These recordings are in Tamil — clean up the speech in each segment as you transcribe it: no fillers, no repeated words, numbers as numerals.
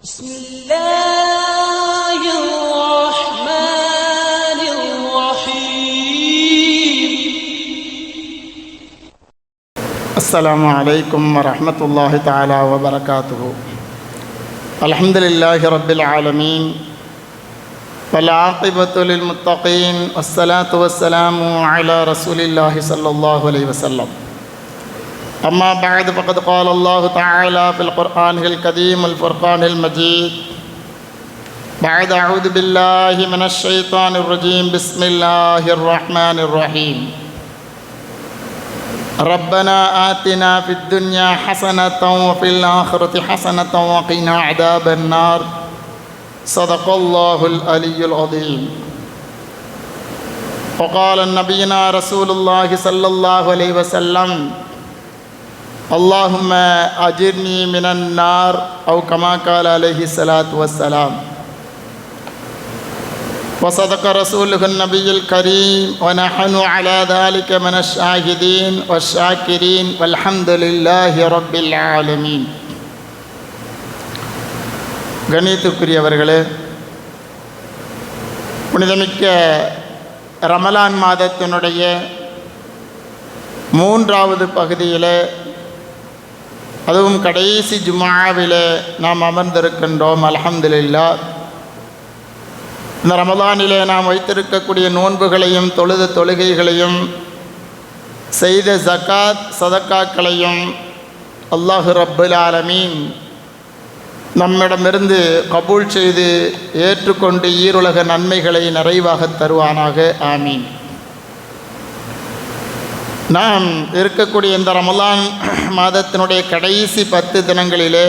بسم الله الرحمن الرحيم. السلام عليكم ورحمة الله تعالى وبركاته. الحمد لله رب العالمين والعاقبة للمتقين والصلاة والسلام على رسول الله صلى الله عليه وسلم. أما بعد فقد قال الله تعالى في القرآن الكريم الفرقان المجيد بعد أعوذ بالله من الشيطان الرجيم بسم الله الرحمن الرحيم. ربنا آتنا في الدنيا حسنة وفي الآخرة حسنة وقنا عذاب النار. صدق الله العلي العظيم. وقال نبينا رسول الله صلى الله عليه وسلم اللهم أجرني من النار أو كما قال عليه الصلاة والسلام. وصدق رسوله النبي الكريم ونحن على ذلك من الشاهدين والشاكرين والحمد لله رب العالمين. கண்ணியத்திற்குரியவர்களே, புனிதமிக்க ரமலான் மாதத்தினுடைய 3வது பகுதியில், அதுவும் கடைசி ஜும்ஆவில் நாம் அமர்ந்திருக்கின்றோம். அல்ஹம்துலில்லாஹ். இந்த ரமலானிலே நாம் வைத்திருக்கக்கூடிய நோன்புகளையும் தொழுத தொழுகைகளையும் செய்த ஜகாத் சதக்காக்களையும் அல்லாஹ் ரப்புல் ஆலமீன் நம்மிடமிருந்து கபூல் செய்து ஏற்றுக்கொண்டு ஈருலக நன்மைகளை நிறைவாக தருவானாக. ஆமீன். நாம் இருக்கக்கூடிய இந்த ரமலான் மாதத்தினுடைய கடைசி 10 தினங்களிலே,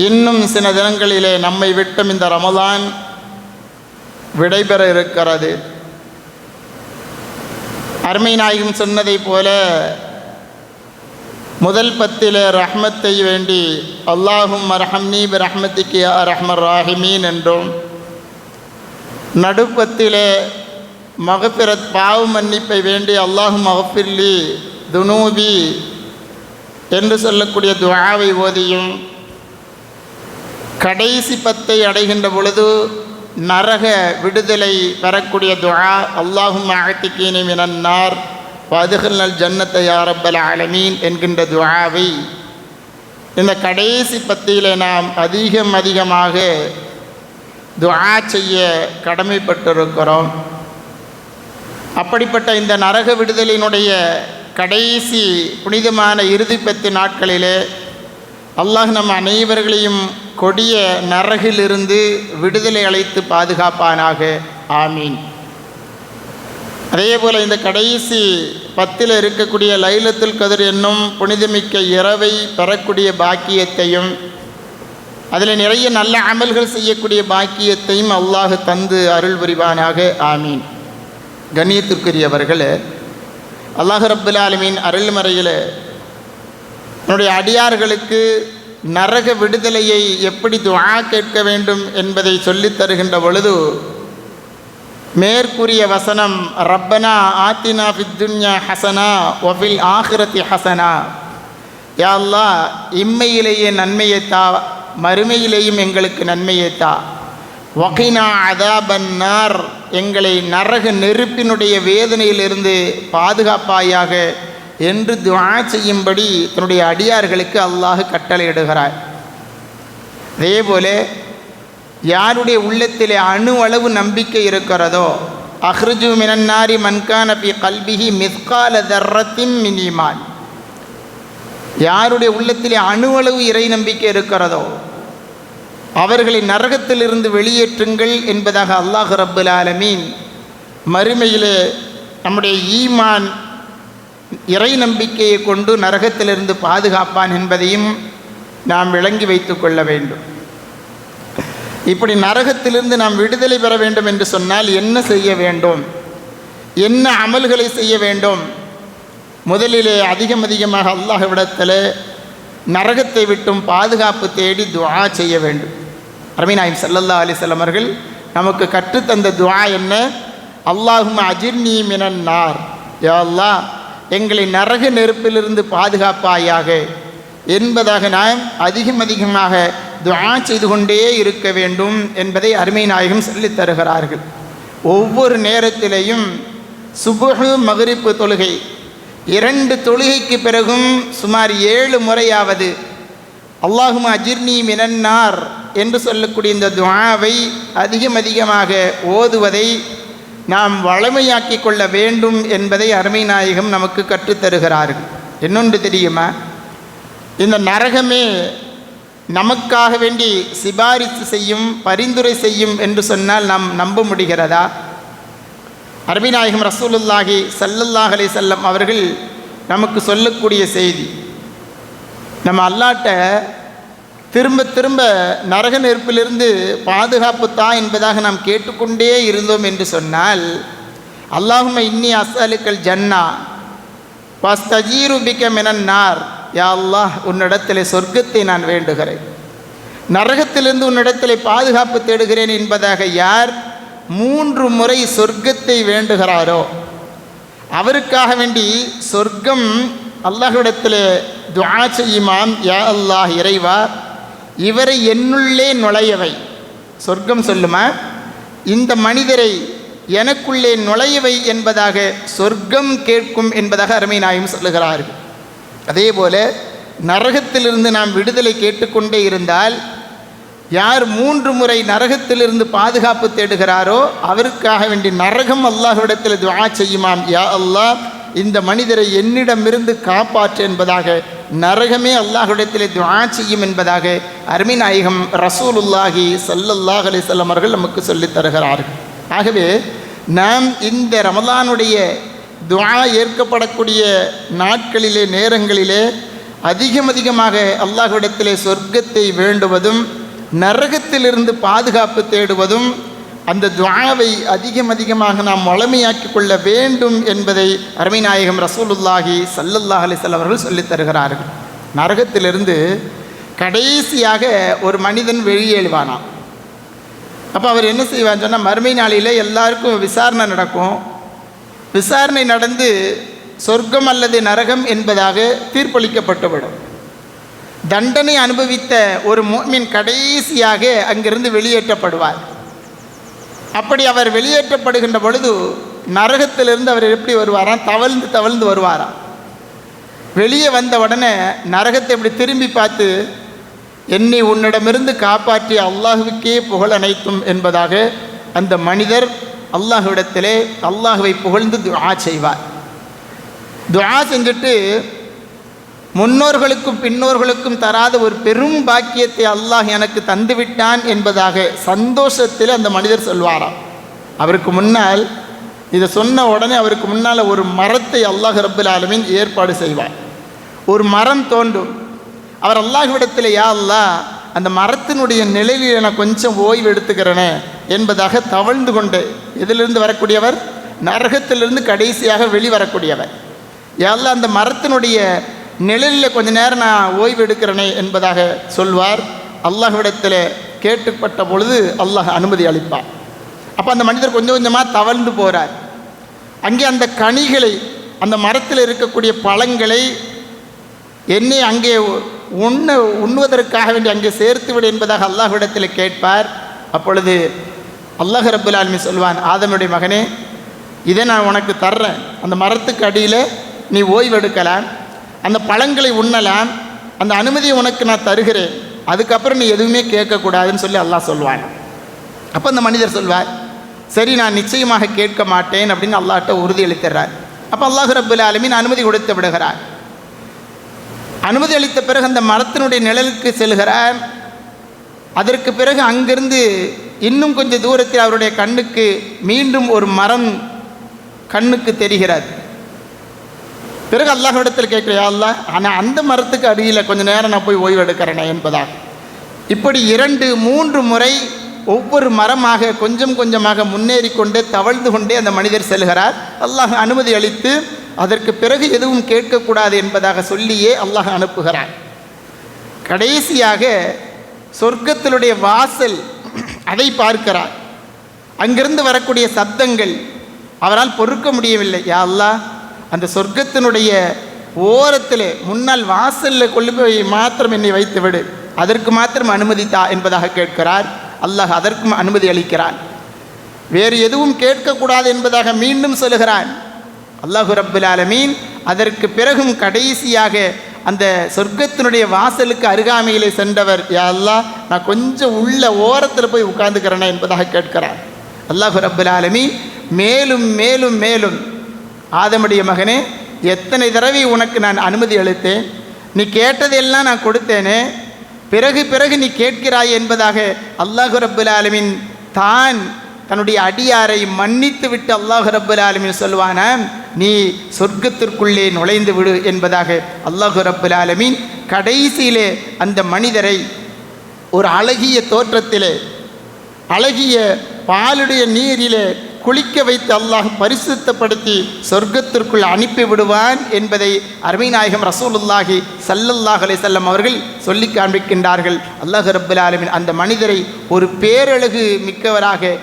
இன்னும் சில தினங்களிலே நம்மை விட்டும் இந்த ரமலான் விடைபெற இருக்கிறது. அருமை நாயகம் சொன்னதைப் போல முதல் 10 ரஹ்மத்தை வேண்டி அல்லாஹும் ரஹம்னி பி ரஹ்மத்திக்கு யா ரஹ்மர் ராஹிமீன் என்றும், நடுப்பத்திலே மகஃபிரத் பாவ மன்னிப்பை வேண்டி அல்லாஹும் மகஃபிர்லி துனூபி என்று சொல்லக்கூடிய துஆவை ஓதியும், கடைசி 10 அடைகின்ற பொழுது நரக விடுதலை பெறக்கூடிய துஆ அல்லாஹும் அஅதிகினி மினன் நார் வஅத்கில்னல் ஜன்னத யா ரப்பல் ஆலமீன் என்கின்ற துஆவை இந்த கடைசி 10 நாம் அதிகமாக துஆ செய்ய கடமைப்பட்டிருக்கிறோம். அப்படிப்பட்ட இந்த நரக விடுதலினுடைய கடைசி புனிதமான இறுதி 10 நாட்களிலே அல்லாஹ் நம் அனைவர்களையும் கொடிய நரகிலிருந்து விடுதலை அளித்து பாதுகாப்பானாக. ஆமீன். அதே போல் இந்த கடைசி 10 இருக்கக்கூடிய லைலத்துல் கத்ர் என்னும் புனிதமிக்க இரவை பெறக்கூடிய பாக்கியத்தையும், அதில் நிறைய நல்ல அமல்கள் செய்யக்கூடிய பாக்கியத்தையும் அல்லாஹ் தந்து அருள் புரிவானாக. ஆமீன். கண்ணியத்திற்குரியவர்களே, அல்லாஹ் ரப்புல் ஆலமீன் அருள்மறையில் என்னுடைய அடியார்களுக்கு நரக விடுதலையை எப்படி துஆ கேட்க வேண்டும் என்பதை சொல்லித் தருகின்ற பொழுது மேற்கூறிய வசனம் ரப்பனா ஆத்தினா ஃபித் துன்யா ஹசனா வஃபில் ஆখিরাতি ஹசனா. யா அல்லாஹ், இம்மையிலேயே நன்மையை தா, மறுமையிலேயும் எங்களுக்கு நன்மையை தா. வகினா அதாபன் நார், எங்களை நரக நெருப்பினுடைய வேதனையிலிருந்து பாதுகாப்பாயாக என்று துஆ செய்யும்படி தன்னுடைய அடியார்களுக்கு அல்லாஹ் கட்டளையிடுகிறார். அதேபோல யாருடைய உள்ளத்திலே அணு அளவு நம்பிக்கை இருக்கிறதோ, அஹ்ருஜு மினன் நாரி மன்கான ஃபி கல்பிஹி மிஸ்கால தர்ரத்தின் மின் ஈமான், யாருடைய உள்ளத்திலே அணு அளவு இறை நம்பிக்கை இருக்கிறதோ அவர்களை நரகத்திலிருந்து வெளியேற்றுங்கள் என்பதாக அல்லாஹ் ரப்புல் ஆலமீன் மறுமையிலே நம்முடைய ஈமான் இறை நம்பிக்கையை கொண்டு நரகத்திலிருந்து பாதுகாப்பான் என்பதையும் நாம் விளங்கி வைத்து கொள்ள வேண்டும். இப்படி நரகத்திலிருந்து நாம் விடுதலை பெற வேண்டும் என்று சொன்னால் என்ன செய்ய வேண்டும், என்ன அமல்களை செய்ய வேண்டும்? முதலிலே அதிகமாக அல்லாஹ்விடத்தில் நரகத்தை விட்டும் பாதுகாப்பு தேடி துஆ செய்ய வேண்டும். அருமை நாயகம் ஸல்லல்லாஹு அலைஹி வஸல்லம் அவர்கள் நமக்கு கற்றுத்தந்த துஆ என்ன? அல்லாஹும்ம அஜிர்னி மினன் நார், யா அல்லாஹ், எங்களை நரக நெருப்பிலிருந்து பாதுகாப்பாயாக என்பதாக நாம் அதிகமாக துஆ செய்து கொண்டே இருக்க வேண்டும் என்பதை அருமை நாயகம் சொல்லித் தருகிறார்கள். ஒவ்வொரு நேரத்திலேயும் சுபுஹ் மக்ரிப் தொழுகை 2 தொழுகைக்கு பிறகும் சுமார் 7 முறையாவது அல்லாஹும்ம அஜிர்னி மினன்னார் என்று சொல்லக்கூடிய இந்த துஆவை அதிகமாக ஓதுவதை நாம் வளமையாக்கி கொள்ள வேண்டும் என்பதை அருமை நாயகம் நமக்கு கற்றுத்தருகிறார்கள். இன்னொன்று தெரியுமா, இந்த நரகமே நமக்காக வேண்டி சிபாரிசு செய்யும், பரிந்துரை செய்யும் என்று சொன்னால் நாம் நம்ப முடிகிறதா? அருமை நாயகம் ரசூலுல்லாஹி ஸல்லல்லாஹு அலைஹி வஸல்லம் அவர்கள் நமக்கு சொல்லக்கூடிய செய்தி, நம்ம அல்லாஹ்ட்ட திரும்ப திரும்ப நரக நெருப்பிலிருந்து பாதுகாப்பு தா என்பதாக நாம் கேட்டுக்கொண்டே இருந்தோம் என்று சொன்னால், அல்லாஹும்ம இன்னி அஸ்அலுக்கல் ஜன்னா வஸ்தஜீரு பிக மினன்னார், யா அல்லாஹ் உன்னிடத்திலே சொர்க்கத்தை நான் வேண்டுகிறேன், நரகத்திலிருந்து உன்னிடத்திலே பாதுகாப்பு தேடுகிறேன் என்பதாக யார் 3 முறை சொர்க்கத்தை வேண்டுகிறாரோ அவருக்காக வேண்டி சொர்க்கம் அல்லாஹ்விடத்தில் துஆ செய்யுமாம், யா அல்லாஹ் இறைவா இவரை என்னுள்ளே நுழையவை. சொர்க்கம் சொல்லுமா, இந்த மனிதரை எனக்குள்ளே நுழையவை என்பதாக சொர்க்கம் கேட்கும் என்பதாக அருமை நாயகம் சொல்லுகிறார்கள். அதே போல நரகத்திலிருந்து நாம் விடுதலை கேட்டுக்கொண்டே இருந்தால் யார் 3 முறை நரகத்திலிருந்து பாதுகாப்பு தேடுகிறாரோ அவருக்காக வேண்டி நரகம் அல்லாஹ்விடத்தில் துஆ செய்யுமாம், யா அல்லாஹ் இந்த மனிதரை என்னிடமிருந்து காப்பாற்று என்பதாக நரகமே அல்லாஹ்விடத்தில் துஆ செய்யும் என்பதாக அருமை நாயகம் ரசூலுல்லாஹி ஸல்லல்லாஹு அலைஹி வஸல்லம் அவர்கள் நமக்கு சொல்லித் தருகிறார்கள். ஆகவே நாம் இந்த ரமலானுடைய துஆ ஏற்கப்படக்கூடிய நாட்களிலே நேரங்களிலே அதிகமாக அல்லாஹ்விடத்திலே சொர்க்கத்தை வேண்டுவதும் நரகத்திலிருந்து பாதுகாப்பு தேடுவதும் அந்த துஆவை அதிகமாக நாம் வளமையாக்கி கொள்ள வேண்டும் என்பதை அருமை நாயகம் ரசூலுல்லாஹி ஸல்லல்லாஹு அலைஹி வஸல்லம் அவர்கள் சொல்லித் தருகிறார்கள். நரகத்திலிருந்து கடைசியாக ஒரு மனிதன் வெளியேழுவானாம். அப்போ அவர் என்ன செய்வான்னு சொன்னால், மறுமை நாளில் எல்லாருக்கும் விசாரணை நடக்கும். விசாரணை நடந்து சொர்க்கம் அல்லது நரகம் என்பதாக தீர்ப்பளிக்கப்பட்டுவிடும். தண்டனை அனுபவித்த ஒரு முஃமின் கடைசியாக அங்கிருந்து வெளியேற்றப்படுவார். அப்படி அவர் வெளியேற்றப்படுகின்ற பொழுது நரகத்திலிருந்து அவர் எப்படி வருவாராம், தவழ்ந்து வருவாராம். வெளியே வந்த உடனே நரகத்தை இப்படி திரும்பி பார்த்து, என்னை உன்னிடமிருந்து காப்பாற்றிய அல்லாஹுவுக்கே புகழ் அனைத்தும் என்பதாக அந்த மனிதர் அல்லாஹுவிடத்திலே அல்லாஹுவை புகழ்ந்து துஆ செய்வார். துஆ செஞ்சுட்டு முன்னோர்களுக்கும் பின்னோர்களுக்கும் தராத ஒரு பெரும் பாக்கியத்தை அல்லாஹ் எனக்கு தந்துவிட்டான் என்பதாக சந்தோஷத்தில் அந்த மனிதர் சொல்வாராம். அவருக்கு முன்னால் இதை சொன்ன உடனே அவருக்கு முன்னால் ஒரு மரத்தை அல்லாஹ் ரப்புல் ஆலமீன் ஏற்பாடு செய்வார். ஒரு மரம் தோன்றும். அவர் அல்லாஹ்விடத்தில், யா அல்லாஹ் அந்த மரத்தினுடைய நிழலில் நான் கொஞ்சம் ஓய்வு எடுத்துக்கிறேனே என்பதாக தவழ்ந்து கொண்டு, இதிலிருந்து வரக்கூடியவர் நரகத்திலிருந்து கடைசியாக வெளிவரக்கூடியவர், யா அல்லாஹ் அந்த மரத்தினுடைய நிழலில் கொஞ்ச நேரம் நான் ஓய்வு எடுக்கிறேனே என்பதாக சொல்வார். அல்லாஹ்விடத்தில் கேட்டுப்பட்ட பொழுது அல்லாஹ் அனுமதி அளிப்பார். அப்போ அந்த மனிதர் கொஞ்சமாக தவழ்ந்து போகிறார். அங்கே அந்த கனிகளை, அந்த மரத்தில் இருக்கக்கூடிய பழங்களை என்னை அங்கே உண்ணுவதற்காக வேண்டி அங்கே சேர்த்துவிடு என்பதாக அல்லாஹ்விடத்தில் கேட்பார். அப்பொழுது அல்லாஹ் ரப்புல் ஆலமீன் சொல்வான், ஆதமுடைய மகனே இதை நான் உனக்கு தர்றேன், அந்த மரத்துக்கு அடியில் நீ ஓய்வெடுக்கலாம், அந்த பழங்களை உண்ணலாம், அந்த அனுமதியை உனக்கு நான் தருகிறேன், அதுக்கப்புறம் நீ எதுவுமே கேட்கக்கூடாதுன்னு சொல்லி அல்லாஹ் சொல்வான். அப்போ அந்த மனிதர் சொல்வார், சரி நான் நிச்சயமாக கேட்க மாட்டேன் அப்படின்னு அல்லாஹ்ட்ட உறுதியளித்துறார். அப்போ அல்லாஹ் ரப்புல் ஆலமீன் அனுமதி கொடுத்து விடுகிறார். அனுமதி அளித்த பிறகு அந்த மரத்தினுடைய நிழலுக்கு செல்கிறார். அதற்கு பிறகு அங்கிருந்து இன்னும் கொஞ்சம் தூரத்தில் அவருடைய கண்ணுக்கு மீண்டும் ஒரு மரம் கண்ணுக்கு தெரிகிறது. பிறகு அல்லாஹ்விடத்தில் கேட்குற, யா அல்லாஹ் ஆனால் அந்த மரத்துக்கு அடியில் கொஞ்சம் நேரம் நான் போய் ஓய்வு எடுக்கிறேனே என்பதாக. இப்படி 2-3 முறை ஒவ்வொரு மரமாக கொஞ்சமாக முன்னேறி கொண்டு தவழ்ந்து கொண்டே அந்த மனிதர் செல்கிறார். அல்லாஹ் அனுமதி அளித்து அதற்கு பிறகு எதுவும் கேட்கக்கூடாது என்பதாக சொல்லியே அல்லாஹ் அனுப்புகிறார். கடைசியாக சொர்க்கத்தினுடைய வாசல் அதை பார்க்கிறார். அங்கிருந்து வரக்கூடிய சப்தங்கள் அவரால் பொறுக்க முடியவில்லை. யா அல்லாஹ் அந்த சொர்க்கத்தினுடைய ஓரத்தில் முன்னால் வாசலில் கொண்டு போய் மாத்திரம் என்னை வைத்து விடு, அதற்கு மாத்திரம் அனுமதித்தா என்பதாக கேட்கிறார். அல்லாஹ் அதற்கும் அனுமதி அளிக்கிறான். வேறு எதுவும் கேட்கக்கூடாது என்பதாக மீண்டும் சொல்லுகிறான். அல்லாஹு ரப்புல் ஆலமீன் அதற்கு பிறகும் கடைசியாக அந்த சொர்க்கத்தினுடைய வாசலுக்கு அருகாமையிலே சென்றவர், யா அல்லாஹ் நான் கொஞ்சம் உள்ள ஓரத்தில் போய் உட்கார்ந்துக்கிறேன் என்பதாக கேட்கிறார். அல்லாஹு ரப்புல் ஆலமீன் மேலும் மேலும் மேலும், ஆதமுடைய மகனே, எத்தனை தடவை உனக்கு நான் அனுமதி அளித்தேன், நீ கேட்டதெல்லாம் நான் கொடுத்தேனே, பிறகு நீ கேட்கிறாய் என்பதாக அல்லாஹு ரப்புல் ஆலமீன் தான் தன்னுடைய அடியாரை மன்னித்து விட்டு அல்லாஹ் ரப்புல் ஆலமீன் சொல்வானா, நீ சொர்க்கத்திற்குள்ளே நுழைந்து விடு என்பதாக அல்லாஹ் ரப்புல் ஆலமீன் கடைசியிலே அந்த மனிதரை ஒரு அழகிய தோற்றத்திலே, அழகிய பாலுடைய நீரிலே குளிக்க வைத்து அல்லாஹ் பரிசுத்தப்படுத்தி சொர்க்கத்திற்குள் அனுப்பி விடுவான் என்பதை அருமை நாயகம் ரசூலுல்லாஹி ஸல்லல்லாஹு அலைஹி வஸல்லம் அவர்கள் சொல்லி காண்பிக்கின்றார்கள். அல்லாஹ் ரப்புல் ஆலமீன் அந்த மனிதரை ஒரு பேரழகு மிக்கவராக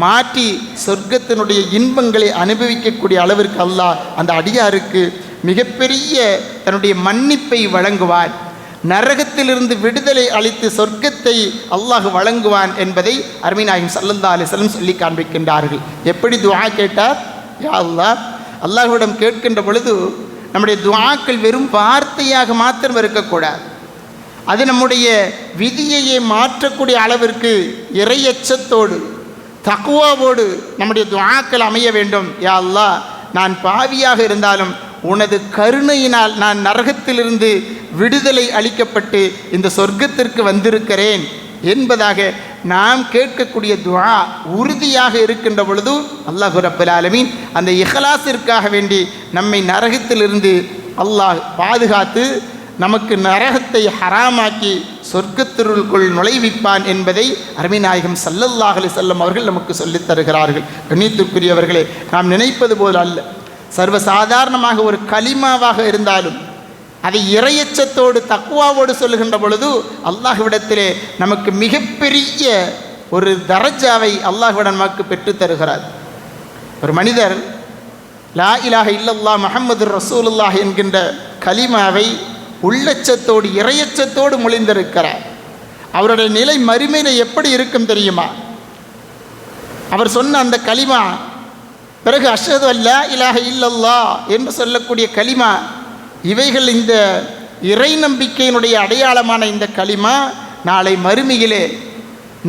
மாற்றி சொர்க்கத்தினுடைய இன்பங்களை அனுபவிக்கக்கூடிய அளவிற்கு அல்லாஹ் அந்த அடியாருக்கு மிகப்பெரிய தன்னுடைய மன்னிப்பை வழங்குவான். நரகத்திலிருந்து விடுதலை அளித்து சொர்க்கத்தை அல்லாஹ் வழங்குவான் என்பதை அருமை நாயகம் ஸல்லல்லாஹு அலைஹி வஸல்லம் சொல்லி காண்பிக்கின்றார்கள். எப்படி துஆ கேட்டார்? யா அல்லாஹ், அல்லாஹ்விடம் கேட்கின்ற பொழுது நம்முடைய துஆக்கள் வெறும் வார்த்தையாக மாத்திரம் இருக்கக்கூடாது. அது நம்முடைய விதியையே மாற்றக்கூடிய அளவிற்கு இறையச்சத்தோடு தக்வாவோடு நம்முடைய துஆக்கள் அமைய வேண்டும். யா அல்லாஹ், நான் பாவியாக இருந்தாலும் உனது கருணையினால் நான் நரகத்திலிருந்து விடுதலை அளிக்கப்பட்டு இந்த சொர்க்கத்திற்கு வந்திருக்கிறேன் என்பதாக நாம் கேட்கக்கூடிய துஆ உறுதியாக இருக்கின்ற பொழுது அல்லாஹ் ரப்பல் ஆலமீன் அந்த இஹ்லாஸிற்காக வேண்டி நம்மை நரகத்திலிருந்து அல்லாஹ் பாதுகாத்து நமக்கு நரகத்தை ஹராமாக்கி சொர்க்கத்திற்குள் நுழைவிப்பான் என்பதை அருமை நாயகம் ஸல்லல்லாஹு அலைஹி வஸல்லம் அவர்கள் நமக்கு சொல்லித் தருகிறார்கள். கண்ணியத்திற்குரியவர்களே, நாம் நினைப்பது போல் அல்ல. சர்வசாதாரணமாக ஒரு கலிமாவாக இருந்தாலும் அதை இறையச்சத்தோடு தக்வாவோடு சொல்லுகின்ற பொழுது அல்லாஹ்விடத்திலே நமக்கு மிகப்பெரிய ஒரு தரஜாவை அல்லாஹ்விடம் நமக்கு பெற்றுத் தருகிறார். ஒரு மனிதர் லா இலாஹ இல்லல்லாஹ் முஹம்மது ரசூலுல்லாஹ் என்கின்ற கலிமாவை உள்ளச்சத்தோடு இறையச்சத்தோடு மொழிந்திருக்கிறார். அவருடைய நிலை மறுமையில் எப்படி இருக்கும் தெரியுமா? அவர் சொன்ன அந்த கலிமா பிறகு அஷ்ஹது அல்லா இலாஹ இல்லல்லாஹ் என்று சொல்லக்கூடிய கலிமா, இவைகள் இந்த இறை நம்பிக்கையினுடைய அடையாளமான இந்த கலிமா நாளை மறுமையிலே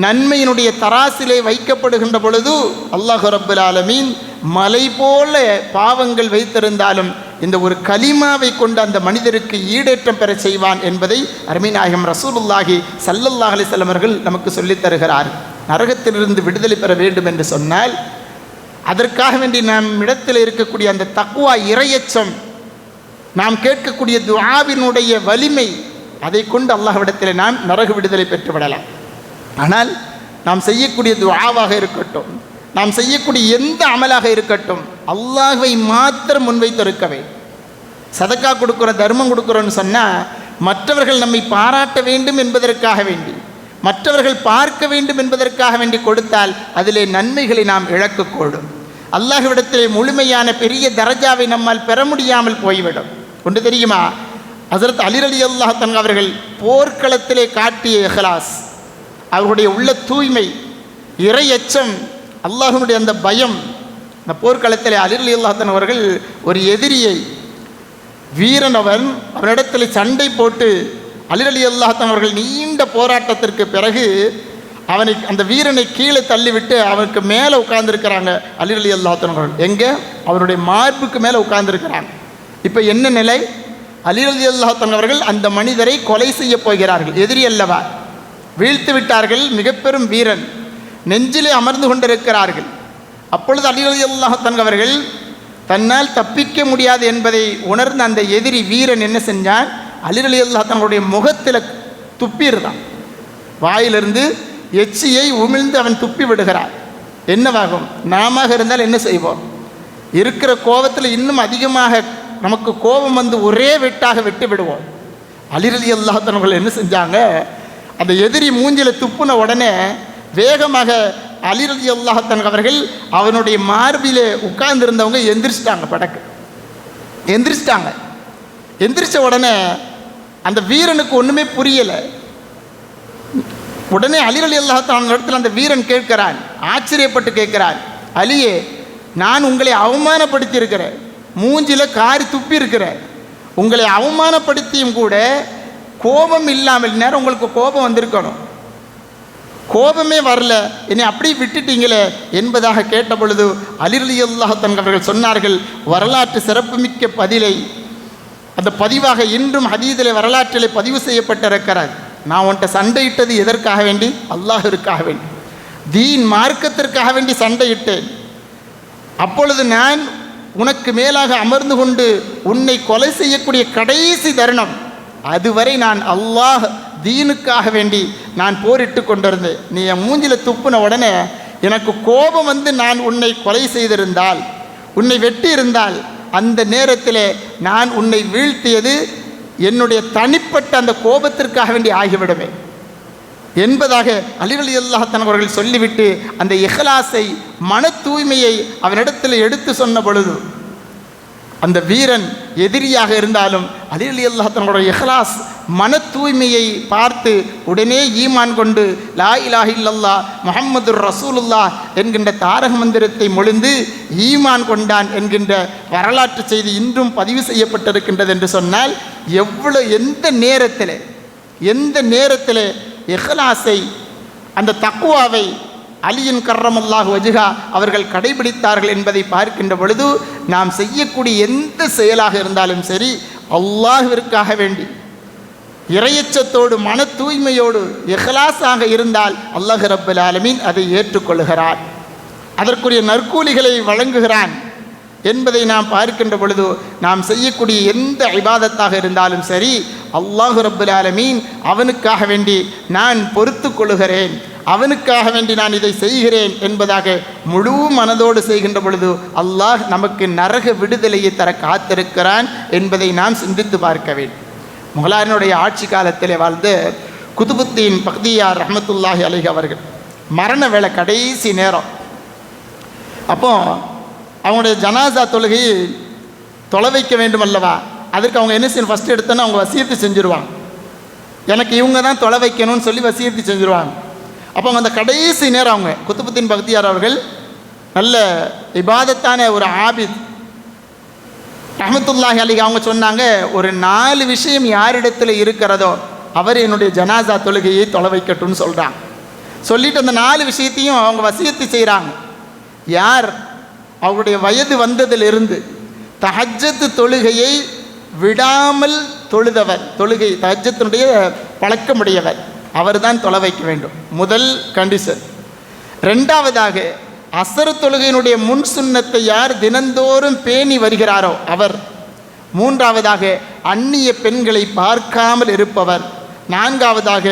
நன்மையினுடைய தராசிலே வைக்கப்படுகின்ற பொழுது அல்லாஹ் ரப்புல் ஆலமீன் மலை போல பாவங்கள் வைத்திருந்தாலும் இந்த ஒரு கலிமாவை கொண்டு அந்த மனிதருக்கு ஈடேற்றம் பெற செய்வான் என்பதை அருமை நாயகம் ரசூலுல்லாஹி ஸல்லல்லாஹு அலைஹி வஸல்லம் அவர்கள் நமக்கு சொல்லித் தருகிறார். நரகத்திலிருந்து விடுதலை பெற வேண்டும் என்று சொன்னால் அதற்காக வேண்டி நம் இடத்தில் இருக்கக்கூடிய அந்த தக்வா இறையச்சம், நாம் கேட்கக்கூடிய துஆவினுடைய வலிமை, அதை கொண்டு அல்லாஹ்விடத்தில் நாம் நரக விடுதலை பெற்றுவிடலாம். ஆனால் நாம் செய்யக்கூடிய துஆவாக இருக்கட்டும், நாம் செய்யக்கூடிய எந்த அமலாக இருக்கட்டும், அல்லாஹ்வை மாத்திரம் முன்வைத்திருக்கவே. சதக்கா கொடுக்குறோம், தர்மம் கொடுக்குறோன்னு சொன்னால் மற்றவர்கள் நம்மை பாராட்ட வேண்டும் என்பதற்காக வேண்டி, மற்றவர்கள் பார்க்க வேண்டும் என்பதற்காக வேண்டி கொடுத்தால் அதிலே நன்மைகளை நாம் இழக்கக்கூடும். அல்லாஹ்விடத்திலே முழுமையான பெரிய தரஜாவை நம்மால் பெற முடியாமல் போய்விடும். ஒன்று தெரியுமா? ஹஸரத் அலி ரலியல்லாஹு அன்ஹு அவர்கள் போர்க்களத்திலே காட்டிய இஹ்லாஸ், அவர்களுடைய உள்ள தூய்மை, இறையச்சம், அல்லாஹ்வுடைய அந்த பயம். இந்த போர்க்களத்திலே அலி ரலியல்லாஹு அன்ஹு அவர்கள் ஒரு எதிரியை, வீரன் அவனிடத்தில் சண்டை போட்டு அலி ரலியல்லாஹு அன்ஹு அவர்கள் நீண்ட போராட்டத்திற்கு பிறகு அவனை, அந்த வீரனை கீழே தள்ளிவிட்டு அவனுக்கு மேலே உட்கார்ந்துருக்கிறாங்க அலி ரலியல்லாஹு அன்ஹு அவர்கள். எங்கே? அவருடைய மார்புக்கு மேலே உட்கார்ந்துருக்கிறாங்க. இப்போ என்ன நிலை? அலி ரலியல்லாஹு அன்ஹு அவர்கள் அந்த மனிதரை கொலை செய்ய போகிறார்கள். எதிரி அல்லவா, வீழ்த்து விட்டார்கள். மிக பெரும் வீரன் நெஞ்சிலே அமர்ந்து கொண்டிருக்கிறார்கள். அப்பொழுது அலி ரலியல்லாஹு அன்ஹு அவர்கள் தன்னால் தப்பிக்க முடியாது என்பதை உணர்ந்த அந்த எதிரி வீரன் என்ன செஞ்சான்? அலி ரலியல்லாஹு அன்ஹுடைய முகத்தில் துப்பிடுறான். வாயிலிருந்து எச்சியை உமிழ்ந்து அவன் துப்பி விடுகிறான். என்னவாகும்? நாம இருந்தால் என்ன செய்வோம்? இருக்கிற கோபத்தில் இன்னும் அதிகமாக நமக்கு கோபம் வந்து ஒரே வெட்டாக வெட்டி விடுவோம். அலி ரலியல்லாஹு அன்ஹு அவர்கள் என்ன செஞ்சாங்க? அந்த எதிரி மூஞ்சில் துப்புன உடனே வேகமாக அலி ரலியல்லாஹு அன்ஹு அவர்கள் அவனுடைய மார்பிலே உட்கார்ந்துருந்தவங்க எந்திரிச்சிட்டாங்க. படக்கு எந்திரிச்சிட்டாங்க. எந்திரிச்ச உடனே அந்த வீரனுக்கு ஒன்றுமே புரியலை. உடனே அலி ரலியல்லாஹு தஆலா இடத்துல அந்த வீரன் கேட்கிறான், ஆச்சரியப்பட்டு கேட்கிறான், அலியே, நான் உங்களை அவமானப்படுத்தி இருக்கிறேன், மூஞ்சில காரி துப்பி இருக்கிறேன், உங்களை அவமானப்படுத்தியும் கூட கோபம் இல்லாமல், நேரம் உங்களுக்கு கோபம் வந்திருக்கணும், கோபமே வரல, என்னை அப்படியே விட்டுட்டீங்களே என்பதாக கேட்ட பொழுது அலி ரலியல்லாஹு தஆலா அவர்கள் சொன்னார்கள், வரலாற்று சிறப்புமிக்க பதிலை, அந்த பதிவாக இன்றும் ஹதீஸிலே வரலாற்றிலே பதிவு செய்யப்பட்டிருக்கிறது. நான் உன்ட்ட சண்டையிட்டது எதற்காக வேண்டி? அல்லாஹ்விற்காக வேண்டி, தீன் மார்க்கத்திற்காக வேண்டி சண்டையிட்டேன். அப்பொழுது நான் உனக்கு மேலாக அமர்ந்து கொண்டு உன்னை கொலை செய்யக்கூடிய கடைசி தருணம், அதுவரை நான் அல்லாஹ் தீனுக்காக வேண்டி நான் போரிட்டு கொண்டிருந்தேன். நீ என் மூஞ்சில் துப்புன உடனே எனக்கு கோபம் வந்து நான் உன்னை கொலை செய்திருந்தால், உன்னை வெட்டி இருந்தால், அந்த நேரத்தில் நான் உன்னை வீழ்த்தியது என்னுடைய தனிப்பட்ட அந்த கோபத்திற்காக வேண்டி ஆகிவிடுமே என்பதாக அலி ரலியல்லாஹு தஆலா அவர்கள் சொல்லிவிட்டு அந்த இஹ்லாஸை, மன தூய்மையை அவனிடத்தில் எடுத்து சொன்ன பொழுது, அந்த வீரன் எதிரியாக இருந்தாலும் அலி ரலியல்லாஹு தஆலா அவருடைய இஹ்லாஸ், மன தூய்மையை பார்த்து உடனே ஈமான் கொண்டு லா இலாஹ இல்லல்லாஹ் முஹம்மதுர் ரசூலுல்லாஹ் என்கின்ற தாரக மந்திரத்தை மொழிந்து ஈமான் கொண்டான் என்கின்ற வரலாற்று செய்தி இன்றும் பதிவு செய்யப்பட்டிருக்கின்றது என்று சொன்னால், எந்த நேரத்தில் இஹ்லாஸை, அந்த தக்வாவை அலியின் கர்ரமல்லாஹு வஜ்ஹா அவர்கள் கடைபிடித்தார்கள் என்பதை பார்க்கின்ற பொழுது, நாம் செய்யக்கூடிய எந்த செயலாக இருந்தாலும் சரி, அல்லாஹ்விற்காக வேண்டி இறையச்சத்தோடு மன தூய்மையோடு இஹ்லாஸாக இருந்தால் அல்லாஹ் ரப்பல் ஆலமீன் அதை ஏற்றுக்கொள்கிறார், அதற்குரிய நற்கூலிகளை வழங்குகிறான் என்பதை நாம் பார்க்கின்ற பொழுது, நாம் செய்யக்கூடிய எந்த இபாதத்தாக இருந்தாலும் சரி, அல்லாஹ் ரப்பல் ஆலமீன் அவனுக்காக வேண்டி நான் பொறுத்து கொள்கிறேன், அவனுக்காக வேண்டி நான் இதை செய்கிறேன் என்பதாக முழு மனதோடு செய்கின்ற பொழுது அல்லாஹ் நமக்கு நரக விடுதலையை தர காத்திருக்கிறான் என்பதை நாம் சிந்தித்து பார்க்க வேண்டும். முகலாயனுடைய ஆட்சி காலத்தில் வாழ்ந்த குதுபுத்தீன் பக்தியார் ரஹ்மத்துல்லாஹி அலைஹி அவர்கள் மரண வேளை, கடைசி நேரம். அப்போ அவங்களுடைய ஜனாசா தொழுகையை தொலை வைக்க வேண்டும் அல்லவா, அதற்கு அவங்க என்ன செய்யணும், ஃபஸ்ட்டு எடுத்தோன்னா அவங்க வசியத்து செஞ்சுருவாங்க, எனக்கு இவங்க தான் தொலை வைக்கணும்னு சொல்லி வசியத்து செஞ்சுருவாங்க. அப்போ அவங்க அந்த கடைசி நேரம், அவங்க குதுபுத்தீன் பக்தியார் அவர்கள் நல்ல இபாதத்தான ஒரு ஆபித் ரஹ்மத்துல்லாஹி அலைஹி, அவங்க சொன்னாங்க, ஒரு 4 விஷயம் யாரிடத்தில் இருக்கிறதோ அவர் என்னுடைய ஜனாசா தொழுகையை தொலை வைக்கட்டும்னு சொல்கிறாங்க. சொல்லிவிட்டு அந்த 4 விஷயத்தையும் அவங்க வசியத்து செய்கிறாங்க. யார் அவருடைய வயது வந்ததிலிருந்து தஹஜ்ஜத் தொழுகையை விடாமல் தொழுதவர், தொழுகை தஹஜ்ஜத்தினுடைய பழக்கமுடையவர், அவர் தான் தொலை வைக்க வேண்டும், முதல் கண்டிஷன். 2வதாக அசர் தொழுகையினுடைய முன் சுன்னத்தை யார் தினந்தோறும் பேணி வருகிறாரோ அவர். 3வதாக அந்நிய பெண்களை பார்க்காமல் இருப்பவர். 4வதாக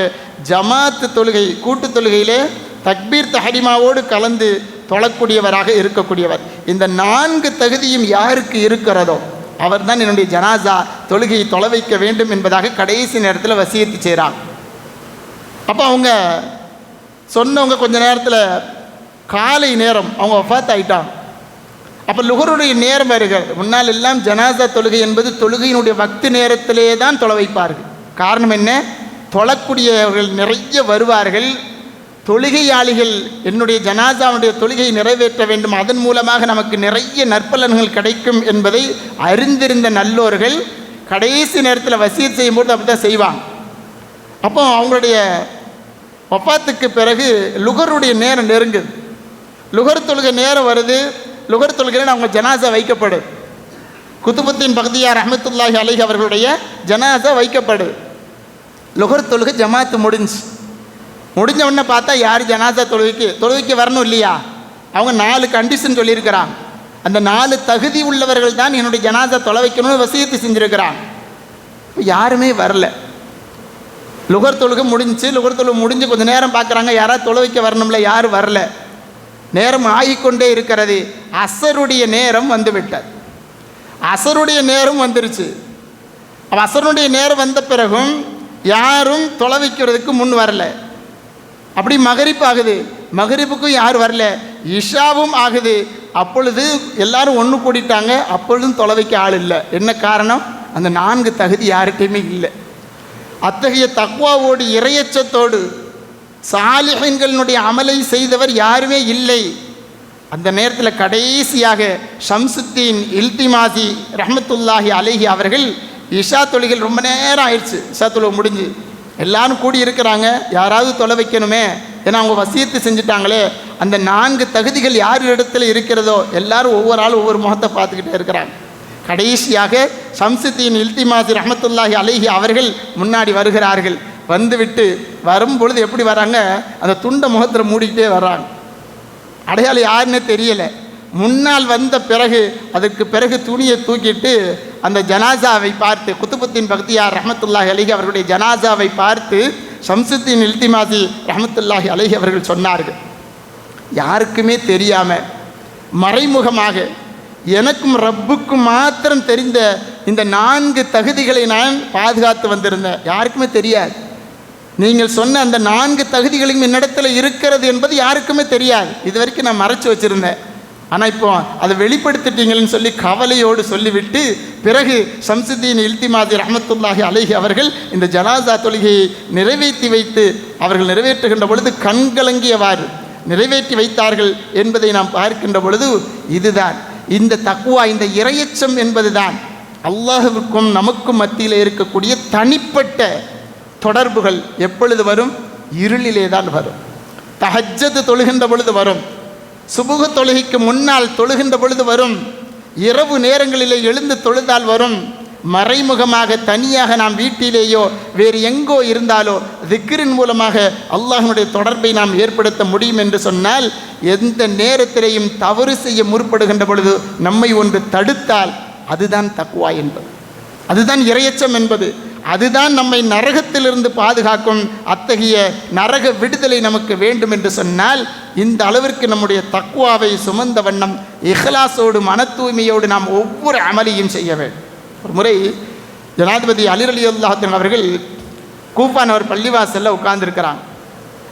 ஜமாத்து தொழுகை, கூட்டு தொழுகையிலே தக்பீர் தஹரிமாவோடு கலந்து தொழக்கூடியவராக இருக்கக்கூடியவர். இந்த 4 தகுதியும் யாருக்கு இருக்கிறதோ அவர் தான் என்னுடைய ஜனாசா தொழுகையை தொலை வைக்க வேண்டும் என்பதாக கடைசி நேரத்தில் வசியத்து செய்கிறாங்க. அப்போ அவங்க சொன்னவங்க கொஞ்ச நேரத்தில் காலை நேரம் அவங்க வஃபாத் ஆகிட்டாங்க. அப்போ லுஹருடைய நேரம் வருகிறது. முன்னால் எல்லாம் ஜனாசா தொழுகை என்பது தொழுகையினுடைய வக்து நேரத்திலே தான் தொலை வைப்பார்கள். காரணம் என்ன, தொழக்கூடியவர்கள் நிறைய வருவார்கள், தொழுகையாளிகள் என்னுடைய ஜனாசாவுடைய தொழுகையை நிறைவேற்ற வேண்டும், அதன் மூலமாக நமக்கு நிறைய நற்பலன்கள் கிடைக்கும் என்பதை அறிந்திருந்த நல்லோர்கள் கடைசி நேரத்தில் வசியத் செய்யும்போது அப்படி தான் செய்வாங்க. அப்போ அவங்களுடைய வஃபாத்துக்கு பிறகு லுகருடைய நேரம் நெருங்குது. லுகர் தொழுகை நேரம் வருது. லுகர் தொழுகையில் அவங்க ஜனாசா வைக்கப்படுது. குதுபுத்தீன் பக்தியார் ரஹ்மத்துல்லாஹி அலைஹி அவர்களுடைய ஜனாசா வைக்கப்படுது. லுகர் தொழுகை ஜமாத்து முடிஞ்ச உடனே பார்த்தா யார் ஜனாசா தொழுகைக்கு வரணும் இல்லையா, அவங்க 4 கண்டிஷன் சொல்லியிருக்கிறாங்க. அந்த 4 தகுதி உள்ளவர்கள் தான் என்னுடைய ஜனாசா தொலை வைக்கணும்னு வசியத்து செஞ்சுருக்கிறாங்க. யாருமே வரல. லுகர் தொழுகை முடிஞ்சு, லுகர் தொழுகை முடிஞ்சு கொஞ்சம் நேரம் பார்க்குறாங்க, யாராவது தொலை வைக்க வரணும்ல, யாரும் வரல. நேரம் ஆகிக்கொண்டே இருக்கிறது. அசருடைய நேரம் வந்து விட்டது. அசருடைய நேரம் வந்துருச்சு. அசருடைய நேரம் வந்த பிறகும் யாரும் தொலை வைக்கிறதுக்கு முன் வரல. அப்படி மகரிப் ஆகுது, மகரிப்புக்கும் யார் வரல, இஷாவும் ஆகுது. அப்பொழுது எல்லாரும் ஒன்று கூடிட்டாங்க. அப்பொழுதும் தொலை வைக்க ஆள் இல்லை. என்ன காரணம், அந்த 4 தகுதி யார்கிட்டையுமே இல்லை. அத்தகைய தக்வாவோடு இறையச்சத்தோடு சாலிஹீன்களுடைய அமலை செய்தவர் யாருமே இல்லை. அந்த நேரத்தில் கடைசியாக ஷம்சுத்தீன் இல்திமாசி ரஹ்மத்துல்லாஹி அலைஹி அவர்கள் இஷா தொழுகைகள் ரொம்ப நேரம் ஆயிடுச்சு. இஷா தொழுகை முடிஞ்சு எல்லாரும் கூடி இருக்கிறாங்க, யாராவது தொலை வைக்கணுமே, ஏன்னா அவங்க வசியத்து செஞ்சுட்டாங்களே. அந்த 4 தகுதிகள் யார் இடத்துல இருக்கிறதோ எல்லாரும் ஒவ்வொரு ஆளும் ஒவ்வொரு முகத்தை பார்த்துக்கிட்டே இருக்கிறாங்க. கடைசியாக ஷம்சுத்தீன் இல்திமாசி ரஹ்மத்துல்லாஹி அலைஹி அவர்கள் முன்னாடி வருகிறார்கள். வந்துவிட்டு வரும்பொழுது எப்படி வராங்க, அந்த துண்ட முகத்தில் மூடிக்கிட்டே வர்றாங்க. அடையாளம் யாருன்னே தெரியலை. முன்னால் வந்த பிறகு அதற்கு பிறகு துணியை தூக்கிட்டு அந்த ஜனாசாவை பார்த்து, குத்துபுத்தீன் பக்தியார் ரஹ்மத்துல்லாஹி அலைஹி அவர்களுடைய ஜனாசாவை பார்த்து ஷம்சுத்தீன் இல்திமாசி ரஹ்மத்துல்லாஹி அலைஹி அவர்கள் சொன்னார்கள், யாருக்குமே தெரியாமல் மறைமுகமாக எனக்கும் ரப்புக்கும் மாத்திரம் தெரிந்த இந்த 4 தகுதிகளை நான் பாதுகாத்து வந்திருந்தேன். யாருக்குமே தெரியாது. நீங்கள் சொன்ன அந்த 4 தகுதிகளும் என்னிடத்தில் இருக்கிறது என்பது யாருக்குமே தெரியாது. இது வரைக்கும் நான் மறைச்சு வச்சுருந்தேன். ஆனால் இப்போ அதை வெளிப்படுத்திட்டீங்கன்னு சொல்லி கவலையோடு சொல்லிவிட்டு பிறகு ஷம்சுத்தீன் இல்திமாசி ரஹ்மத்துல்லாஹி அலைஹி அவர்கள் இந்த ஜனாசா தொழுகையை நிறைவேற்றி வைத்து அவர்கள் நிறைவேற்றுகின்ற பொழுது கண்கலங்கியவாறு நிறைவேற்றி வைத்தார்கள் என்பதை நாம் பார்க்கின்ற பொழுது இதுதான் இந்த தக்வா, இந்த இறையச்சம் என்பதுதான் அல்லாஹ்வுக்கும் நமக்கும் மத்தியில் இருக்கக்கூடிய தனிப்பட்ட தொடர்புகள். எப்பொழுது வரும்? இருளிலே தான் வரும். தஹஜ்ஜத் தொழுகின்ற பொழுது வரும், சுபுஹ் தொழுகைக்கு முன்னால் தொழுகின்ற பொழுது வரும், இரவு நேரங்களிலே எழுந்து தொழுதால் வரும். மறைமுகமாக தனியாக நாம் வீட்டிலேயோ வேறு எங்கோ இருந்தாலோ திக்ரின் மூலமாக அல்லாஹ்வுடைய தொடர்பை நாம் ஏற்படுத்த முடியும் என்று சொன்னால், எந்த நேரத்திலேயும் தவறு செய்ய முற்படுகின்ற பொழுது நம்மை ஒன்று தடுத்தால் அதுதான் தக்வா என்பது, அதுதான் இறையச்சம் என்பது, அதுதான் நம்மை நரகத்திலிருந்து பாதுகாக்கும். அத்தகைய நரக விடுதலை நமக்கு வேண்டும் என்று சொன்னால் இந்த அளவிற்கு நம்முடைய தக்வாவை சுமந்த வண்ணம் இஹ்லாஸோடு மன தூய்மையோடு நாம் ஒவ்வொரு அமலியும் செய்ய வேண்டும். ஒரு முறை ஜனாதிபதி அலி ரலியல்லாஹு அன்ஹு அவர்கள் கூஃபான் பள்ளிவாசலில் உட்கார்ந்துருக்கிறாங்க.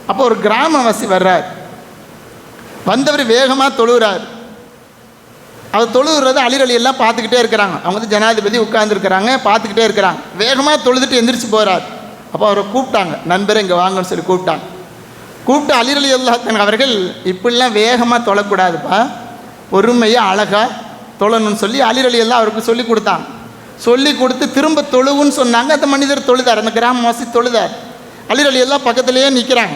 அப்போ ஒரு கிராமவாசி வர்றார். வந்தவர் வேகமாக தொழுகிறார். அவர் தொழுகிறத அலி ரலியல்லாஹு பார்த்துக்கிட்டே இருக்கிறாங்க. அவங்க வந்து ஜனாதிபதி உட்கார்ந்துருக்கிறாங்க, பார்த்துக்கிட்டே இருக்கிறாங்க. வேகமாக தொழுதுட்டு எந்திரிச்சு போகிறார். அப்போ அவரை கூப்பிட்டாங்க, நண்பரை இங்கே வாங்கன்னு சொல்லி கூப்பிட்டாங்க. கூப்பிட்டு அலி ரலியல்லாஹு அன்ஹு அவர்கள் இப்படிலாம் வேகமாக தொழக்கூடாதுப்பா, பொறுமையாக அழகாக தொழணும்னு சொல்லி அலி ரலியல்லாஹு அவருக்கு சொல்லி கொடுத்தாங்க. சொல்லி கொடுத்து திரும்ப தொழுவுன்னு சொன்னாங்க. அந்த மனிதர் தொழுதார், அந்த கிராமவாசி தொழுதார். அலி ரலியல்லாஹு பக்கத்துலேயே நிற்கிறாங்க.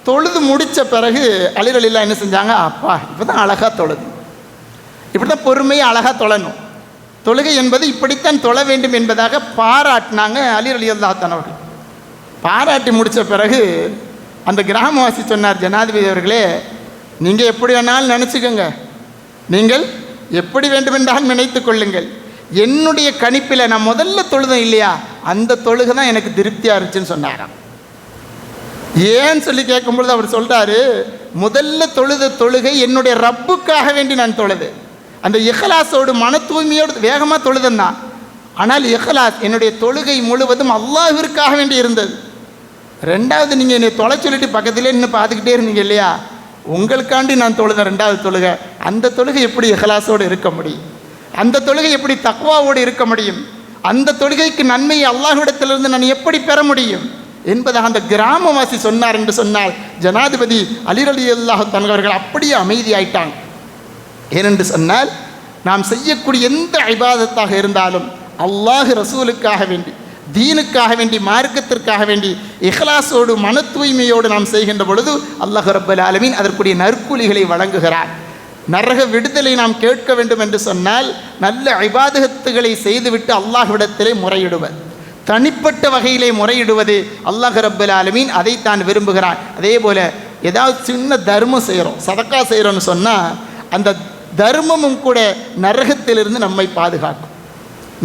தொழுது முடித்த பிறகு அலி ரலியல்லாஹு என்ன செஞ்சாங்க, அப்பா இப்போ தான் அழகாக தொழுது, இப்படி தான் பொறுமையாக அழகாக தொழணும், தொழுகை என்பது இப்படித்தான் தொழ வேண்டும் என்பதாக பாராட்டினாங்க அலி ரலியல்லாஹு அவர்கள். பாராட்டி முடித்த பிறகு அந்த கிராமவாசி சொன்னார், ஜனாதிபதி அவர்களே, நீங்கள் எப்படி வேணாலும் நினச்சிக்கோங்க, நீங்கள் எப்படி வேண்டுமென்றாலும் நினைத்து கொள்ளுங்கள், என்னுடைய கணிப்பில் நான் முதல்ல தொழுதேன் இல்லையா, அந்த தொழுகை தான் எனக்கு திருப்தியாக இருந்துச்சுன்னு சொன்னாராம். ஏன்னு சொல்லி கேட்கும்பொழுது அவர் சொல்கிறாரு, முதல்ல தொழுத தொழுகை என்னுடைய ரப்புக்காக வேண்டி நான் தொழுது, அந்த இஹ்லாஸோடு மன தூய்மையோடு வேகமாக தொழுதன் தான். ஆனால் இஹ்லாஸ் என்னுடைய தொழுகை முழுவதும் அல்லாஹ்விற்காக வேண்டி இருந்தது. ரெண்டாவது, நீங்கள் என்னை தொலை சொல்லிட்டு பக்கத்திலே நின்று பார்த்துக்கிட்டே இருந்தீங்க இல்லையா, உங்களுக்காண்டி நான் தொழுதேன் ரெண்டாவது தொழுகை. அந்த தொழுகை எப்படி இஹ்லாஸோடு இருக்க முடியும்? அந்த தொழுகை எப்படி தக்வாவோடு இருக்க முடியும்? அந்த தொழுகைக்கு நன்மையை அல்லாஹ்விடத்திலிருந்து நான் எப்படி பெற முடியும் என்பதாக அந்த கிராமவாசி சொன்னார் என்று சொன்னால் ஜனாதிபதி அலி ரலியல்லாஹு அன்ஹு அவர்கள் அப்படியே அமைதியாயிட்டாங்க. ஏனென்று சொன்னால் நாம் செய்யக்கூடிய எந்த இபாதத்தாக இருந்தாலும் அல்லாஹ் ரசூலுக்காக வேண்டி, தீனுக்காக வேண்டி, மார்க்கத்திற்காக வேண்டி இஹ்லாஸோடு மன தூய்மையோடு நாம் செய்கின்ற பொழுது அல்லாஹ் ரப்பல் ஆலமீன் அதற்குரிய நற்கூலிகளை வழங்குகிறார். நரக விடுதலை நாம் கேட்க வேண்டும் என்று சொன்னால் நல்ல இபாதத்துகளை செய்துவிட்டு அல்லாஹ்விடத்திலே முறையிடுவது, தனிப்பட்ட வகையிலே முறையிடுவது அல்லாஹ் ரப்பல் ஆலமீன் அதைத்தான் விரும்புகிறான். அதே போல் ஏதாவது சின்ன தர்மம் செய்கிறோம், சதக்கா செய்கிறோன்னு சொன்னால் அந்த தர்மமும் கூட நரகத்திலிருந்து நம்மை பாதுகாக்கும்,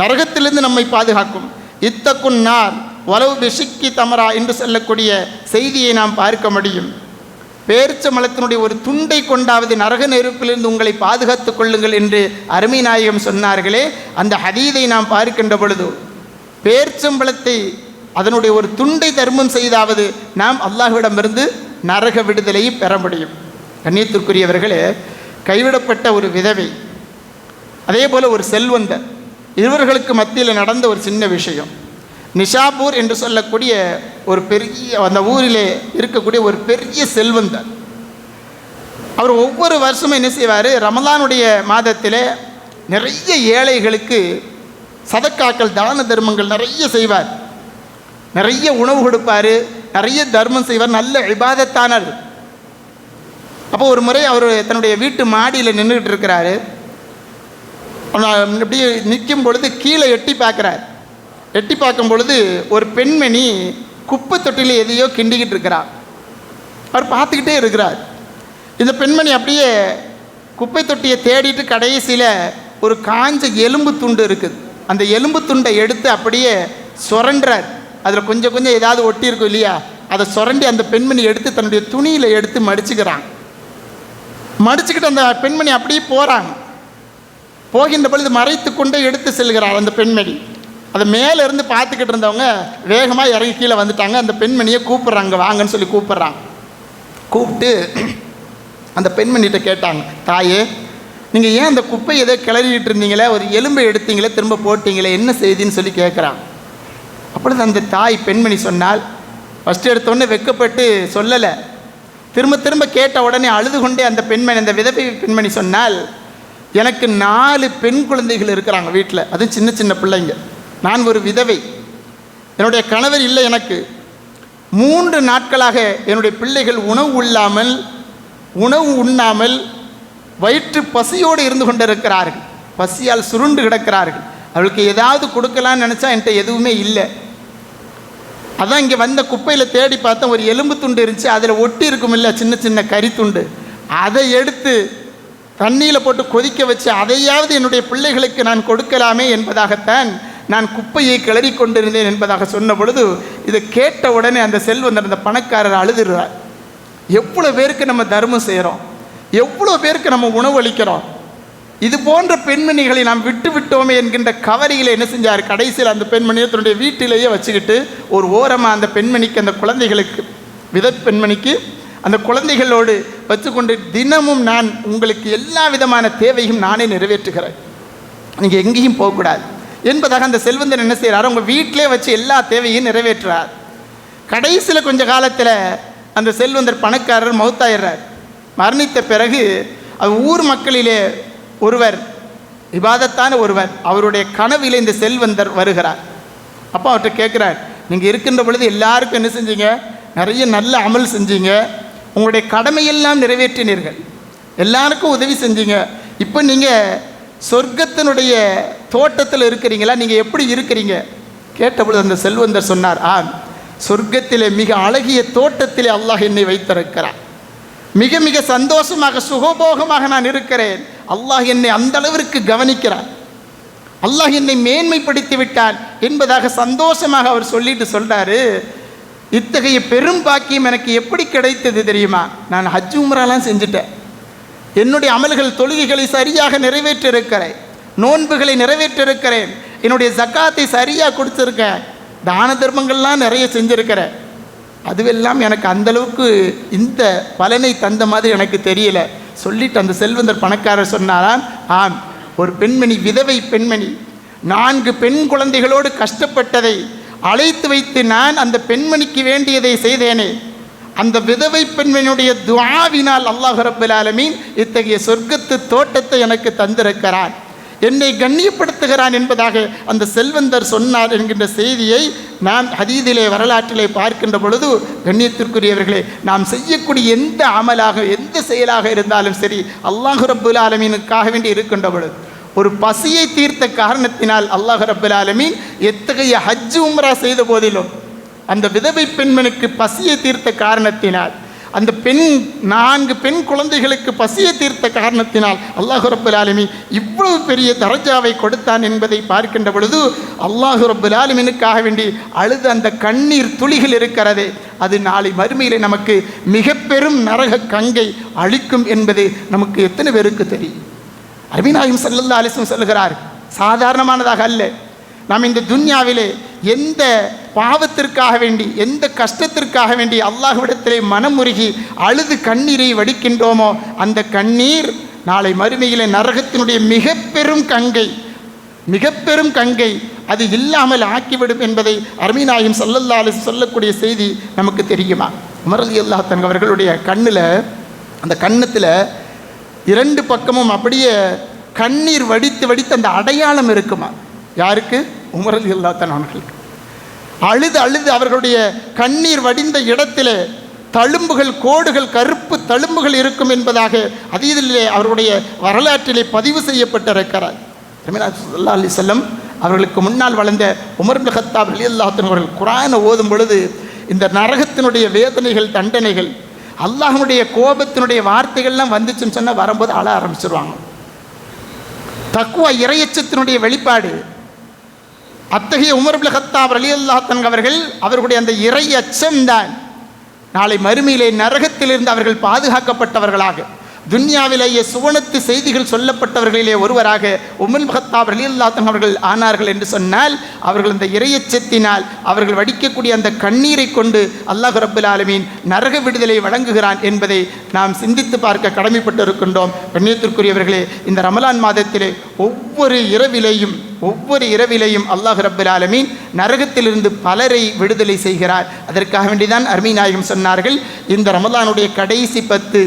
நரகத்திலிருந்து நம்மை பாதுகாக்கும். இத்தக்குன் நார் வலவு பிஷிக்கி தமரா என்று சொல்லக்கூடிய செய்தியை நாம் பார்க்க முடியும். பேரிச்ச மலத்தினுடைய ஒரு துண்டை கொண்டாவது நரக நெருப்பிலிருந்து உங்களை பாதுகாத்துக் கொள்ளுங்கள் என்று அருமை நாயகம் சொன்னார்களே, அந்த ஹதீதை நாம் பார்க்கின்ற பொழுது பேரிச்சம்பழத்தை அதனுடைய ஒரு துண்டை தர்மம் செய்தாவது நாம் அல்லாஹ்விடமிருந்து நரக விடுதலையை பெற முடியும். கண்ணியத்திற்குரியவர்களே, கைவிடப்பட்ட ஒரு விதவை, அதே போல் ஒரு செல்வந்தர், இருவர்களுக்கு மத்தியில் நடந்த ஒரு சின்ன விஷயம். நிஷாபூர் என்று சொல்லக்கூடிய ஒரு பெரிய அந்த ஊரிலே இருக்கக்கூடிய ஒரு பெரிய செல்வந்தர். அவர் ஒவ்வொரு வருஷமும் என்ன செய்வார், ரமலானுடைய மாதத்தில் நிறைய ஏழைகளுக்கு சதக்காக்கள் தான தர்மங்கள் நிறைய செய்வார், நிறைய உணவு கொடுப்பார், நிறைய தர்மம் செய்வார், நல்ல இபாதத்தானார். அப்போ ஒரு முறை அவர் தன்னுடைய வீட்டு மாடியில் நின்றுக்கிட்டு இருக்கிறாரு. இப்படி நிற்கும் பொழுது கீழே எட்டி பார்க்குறார். எட்டி பார்க்கும் பொழுது ஒரு பெண்மணி குப்பை தொட்டியில் எதையோ கிண்டிக்கிட்டு இருக்கிறார். அவர் பார்த்துக்கிட்டே இருக்கிறார். இந்த பெண்மணி அப்படியே குப்பை தொட்டியை தேடிட்டு கடைசியில் ஒரு காஞ்ச எலும்பு துண்டு இருக்குது, அந்த எலும்பு துண்டை எடுத்து அப்படியே சுரண்டுறார். அதில் கொஞ்சம் கொஞ்சம் ஏதாவது ஒட்டி இருக்கும் இல்லையா, அதை சுரண்டி அந்த பெண்மணி எடுத்து தன்னுடைய துணியில் எடுத்து மடிச்சுக்கிறாங்க. மடிச்சுக்கிட்டு அந்த பெண்மணி அப்படியே போகிறாங்க. போகின்ற பொழுது மறைத்து கொண்டே எடுத்து செல்கிறார் அந்த பெண்மணி. அதை மேலே இருந்து பார்த்துக்கிட்டு இருந்தவங்க வேகமாக இறங்கி கீழே வந்துட்டாங்க. அந்த பெண்மணியை கூப்பிட்றாங்க, வாங்கன்னு சொல்லி கூப்பிட்றாங்க. கூப்பிட்டு அந்த பெண்மணிகிட்ட கேட்டாங்க, தாயே நீங்கள் ஏன் அந்த குப்பை எதோ கிளறிட்டு இருந்தீங்களே, ஒரு எலும்பை எடுத்தீங்களே திரும்ப போட்டிங்களே, என்ன செய்தின்னு சொல்லி கேட்குறாங்க. அப்பொழுது அந்த தாய் பெண்மணி சொன்னால், ஃபஸ்ட்டு எடுத்தோடனே வெட்கப்பட்டு சொல்லலை, திரும்ப திரும்ப கேட்ட உடனே அழுது கொண்டே அந்த பெண்மணி, அந்த விதவை பெண்மணி சொன்னால், எனக்கு 4 பெண் குழந்தைகள் இருக்கிறாங்க வீட்டில், அதுவும் சின்ன சின்ன பிள்ளைங்க. நான் ஒரு விதவை, என்னுடைய கணவர் இல்லை. எனக்கு 3 நாட்களாக என்னுடைய பிள்ளைகள் உணவு உண்ணாமல் வயிற்று பசியோடு இருந்து கொண்டிருக்கிறார்கள், பசியால் சுருண்டு கிடக்கிறார்கள். அவளுக்கு ஏதாவது கொடுக்கலான்னு நினச்சா என்கிட்ட எதுவுமே இல்லை. அதான் இங்கே வந்த குப்பையில் தேடி பார்த்தேன், ஒரு எலும்பு துண்டு இருந்துச்சு, அதில் ஒட்டி இருக்கும் இல்லை சின்ன சின்ன கறி துண்டு, அதை எடுத்து தண்ணியில் போட்டு கொதிக்க வச்சு அதையாவது என்னுடைய பிள்ளைகளுக்கு நான் கொடுக்கலாமே என்பதாகத்தான் நான் குப்பையை கிளறி கொண்டிருந்தேன் என்பதாக சொன்ன பொழுது, இதை கேட்ட உடனே அந்த செல்வந்தர், அந்த பணக்காரர் அழுதுறார். எவ்வளோ பேருக்கு நம்ம தர்மம் செய்கிறோம், எவ்வளோ பேருக்கு நம்ம உணவு அளிக்கிறோம், இது போன்ற பெண்மணிகளை நாம் விட்டு விட்டோமே என்கின்ற கவரியில் என்ன செஞ்சார், கடைசியில் அந்த பெண்மணியை தன்னுடைய வீட்டிலேயே வச்சுக்கிட்டு ஒரு ஓரமாக அந்த பெண்மணிக்கு, அந்த குழந்தைகளுக்கு, பெண்மணிக்கு அந்த குழந்தைகளோடு வச்சுக்கொண்டு, தினமும் நான் உங்களுக்கு எல்லா விதமான தேவையும் நானே நிறைவேற்றுகிறேன், நீங்கள் எங்கேயும் போகக்கூடாது என்பதாக அந்த செல்வந்தன் என்ன செய்கிறார், உங்கள் வீட்டிலே வச்சு எல்லா தேவையும் நிறைவேற்றுறார். கடைசியில் கொஞ்ச காலத்தில் அந்த செல்வந்தர் பணக்காரர் மௌத்தாயிடுறார். மரணித்த பிறகு ஊர் மக்களிலே ஒருவர், இபாதத்தான ஒருவர், அவருடைய கனவிலே இந்த செல்வந்தர் வருகிறார். அப்போ அவர்கிட்ட கேட்குறார், நீங்கள் இருக்கின்ற பொழுது எல்லாருக்கும் என்ன செஞ்சீங்க, நிறைய நல்ல அமல் செஞ்சீங்க, உங்களுடைய கடமையெல்லாம் நிறைவேற்றினீர்கள், எல்லாருக்கும் உதவி செஞ்சீங்க, இப்போ நீங்கள் சொர்க்கத்தினுடைய தோட்டத்தில் இருக்கிறீங்களா, நீங்கள் எப்படி இருக்கிறீங்க கேட்டபொழுது அந்த செல்வந்தர் சொன்னார், சொர்க்கத்திலே மிக அழகிய தோட்டத்திலே அல்லாஹ் என்னை வைத்திருக்கிறார், மிக மிக சந்தோஷமாக சுகபோகமாக நான் இருக்கிறேன், அல்லாஹ் என்னை அந்த அளவிற்கு கவனிக்கிறார், அல்லாஹ் என்னை மேன்மைப்படுத்தி விட்டான் என்பதாக சந்தோஷமாக அவர் சொல்லிட்டு சொல்கிறாரு. இத்தகைய பெரும் பாக்கியம் எனக்கு எப்படி கிடைத்தது தெரியுமா, நான் ஹஜ் உம்ராலாம் செஞ்சுட்டேன், என்னுடைய அமல்கள் தொழுகைகளை சரியாக நிறைவேற்றிருக்கிறேன், நோன்புகளை நிறைவேற்றிருக்கிறேன், என்னுடைய ஜக்காத்தை சரியாக கொடுத்துருக்கேன், தான தர்மங்கள்லாம் நிறைய செஞ்சுருக்கிறேன், அதுவெல்லாம் எனக்கு அந்தளவுக்கு இந்த பலனை தந்த மாதிரி எனக்கு தெரியல சொல்லிட்டு அந்த செல்வந்தர் பணக்காரர் சொன்னாராம், ஒரு பெண்மணி, விதவை பெண்மணி 4 பெண் குழந்தைகளோடு கஷ்டப்பட்டதை அழைத்து வைத்து நான் அந்த பெண்மணிக்கு வேண்டியதை செய்தேனே, அந்த விதவை பெண்மணியுடைய துஆவினால் அல்லாஹ் ரப்பல் ஆலமீன் இத்தகைய சொர்க்கத்து தோட்டத்தை எனக்கு தந்திருக்கிறான், என்னை கண்ணியப்படுத்துகிறான் என்பதாக அந்த செல்வந்தர் சொன்னார் என்கின்ற செய்தியை நாம் ஹதீதிலே வரலாற்றிலே பார்க்கின்ற பொழுது, கண்ணியத்திற்குரியவர்களே, நாம் செய்யக்கூடிய எந்த அமலாக, எந்த செயலாக இருந்தாலும் சரி, அல்லாஹ் ரப்பல் ஆலமீனுக்காக வேண்டி இருக்கின்ற பொழுது, ஒரு பசியை தீர்த்த காரணத்தினால் அல்லாஹ் ரப்பல் ஆலமீன் எத்தகைய ஹஜ் உம்ரா செய்த போதிலும் அந்த விதவை பெண்மணிக்கு பசியை தீர்த்த காரணத்தினால், அந்த 4 பெண் குழந்தைகளுக்கு பசியை தீர்த்த காரணத்தினால் அல்லாஹ் ரப்பல் ஆலமீன் இவ்வளவு பெரிய தரஜாவை கொடுத்தான் என்பதை பார்க்கின்ற பொழுது, அல்லாஹ் ரப்பல் ஆலமீனுக்காக வேண்டி அழுத அந்த கண்ணீர் துளிகள் இருக்கிறதே, அது நாளை மறுமையிலே நமக்கு மிக பெரும் நரக கங்கை அளிக்கும் என்பது நமக்கு எத்தனை பேருக்கு தெரியும். நபிநாயகம் ஸல்லல்லாஹு அலைஹி வஸல்லம் சொல்கிறார், சாதாரணமானதாக அல்ல, நாம் இந்த துன்யாவிலே எந்த பாவத்திற்காக வேண்டி, எந்த கஷ்டத்திற்காக வேண்டி அல்லாஹ்விடத்திலே மனமுருகி அழுது கண்ணீரை வடிக்கின்றோமோ, அந்த கண்ணீர் நாளை மறுமையிலே நரகத்தினுடைய மிக பெரும் கங்கை அது இல்லாமல் ஆக்கிவிடும் என்பதை அருமை நாயகம் ஸல்லல்லாஹு அலைஹி வஸல்லம் சொல்லக்கூடிய செய்தி நமக்கு தெரியுமா? உமர் ரலியல்லாஹு அன்ஹு அவர்களுடைய கண்ணில், அந்த கன்னத்தில் 2 பக்கமும் அப்படியே கண்ணீர் வடித்து வடித்து அந்த அடையாளம் இருக்குமா? யாருக்கு? உமர் ரலியல்லாஹு அன்ஹு அவர்களுக்கு. அழுது அழுது அவர்களுடைய கண்ணீர் வடிந்த இடத்திலே தழும்புகள், கோடுகள், கருப்பு தழும்புகள் இருக்கும் என்பதாக அதீதிலே அவருடைய வரலாற்றிலே பதிவு செய்யப்பட்டிருக்கிறார். ஸல்லல்லாஹு அலைஹி வஸல்லம் அவர்களுக்கு முன்னால் வளர்ந்த உமர் இப்னு கத்தாப் ரலியல்லாஹு அன்ஹு அவர்கள் குர்ஆனை ஓதும் பொழுது இந்த நரகத்தினுடைய வேதனைகள், தண்டனைகள், அல்லாஹ்வுடைய கோபத்தினுடைய வார்த்தைகள்லாம் வந்துச்சுன்னு சொன்னால் வரும்போது அழ ஆரம்பிச்சிருவாங்க. தக்வா, இறையச்சத்தினுடைய வெளிப்பாடு. அத்தகைய உமர் இப்னு கத்தாப் ரலியல்லாஹு அன்ஹு அவர்கள் அவர்களுடைய அந்த இறை அச்சம்தான் நாளை மறுமையிலே நரகத்திலிருந்து அவர்கள் பாதுகாக்கப்பட்டவர்களாக, துன்யாவிலேயே சுவனத்து செய்திகள் சொல்லப்பட்டவர்களிலே ஒருவராக உமர் இப்னு கத்தாப் ரலியல்லாஹு அன்ஹு அவர்கள் ஆனார்கள் என்று சொன்னால், அவர்கள் இந்த இறையச்சத்தினால் அவர்கள் வடிக்கக்கூடிய அந்த கண்ணீரை கொண்டு அல்லாஹ் ரப்பல் ஆலமீன் நரக விடுதலை வழங்குகிறான் என்பதை நாம் சிந்தித்து பார்க்க கடமைப்பட்டிருக்கின்றோம். கண்ணியத்திற்குரியவர்களே, இந்த ரமலான் மாதத்திலே ஒவ்வொரு இரவிலேயும் அல்லாஹ் ரப்பல் ஆலமீன் நரகத்திலிருந்து பலரை விடுதலை செய்கிறார். அதற்காக வேண்டிதான் அருமை நாயகம் சொன்னார்கள், இந்த ரமலானுடைய கடைசி 10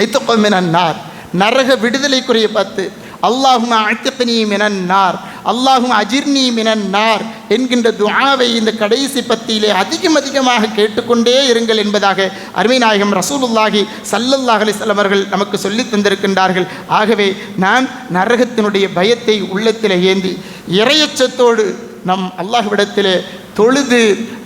இத்கும் மினன் நார், நரக விடுதலைக்குரிய 10. அல்லாஹும்ம அஅ்திக்னி மினன் நார், அல்லாஹும்ம அஜிர்னி மினன் நார் என்கின்ற துஆவை இந்த கடைசி 10 அதிகமாக கேட்டுக்கொண்டே இருங்கள் என்பதாக அருமை நாயகம் ரசூலுல்லாஹி ஸல்லல்லாஹு அலைஹி வஸல்லம் அவர்கள் நமக்கு சொல்லி தந்திருக்கின்றார்கள். ஆகவே நாம் நரகத்தினுடைய பயத்தை உள்ளத்திலே ஏந்தி இறையச்சத்தோடு நம் அல்லாஹ்விடத்திலே தொழுது